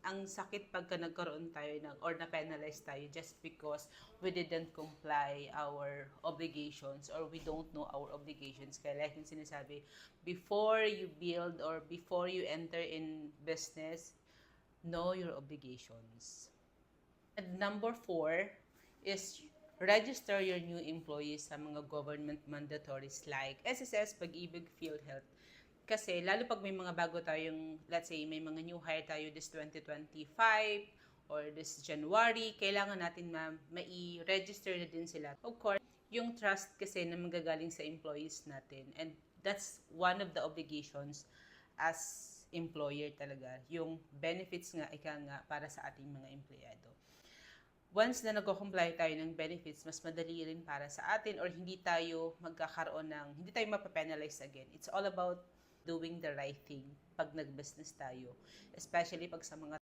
ang sakit pagka nagkaroon tayo ng or na-penalize tayo just because we didn't comply our obligations or we don't know our obligations. Kaya like yung sinasabi, before you build or before you enter in business, know your obligations. And number 4 is register your new employees sa mga government mandatories like SSS, Pag-ibig, PhilHealth. Kasi lalo pag may mga bago tayong, let's say may mga new hire tayo this 2025 or this January, kailangan natin mai-register na din sila. Of course, yung trust kasi na manggagaling sa employees natin, and that's one of the obligations as employer talaga, yung benefits nga, ika nga, para sa ating mga empleyado. Once na nagko-comply tayo ng benefits, mas madali rin para sa atin or hindi tayo magkakaroon ng, hindi tayo mapapenalize again. It's all about doing the right thing pag nag-business tayo. Especially pag sa mga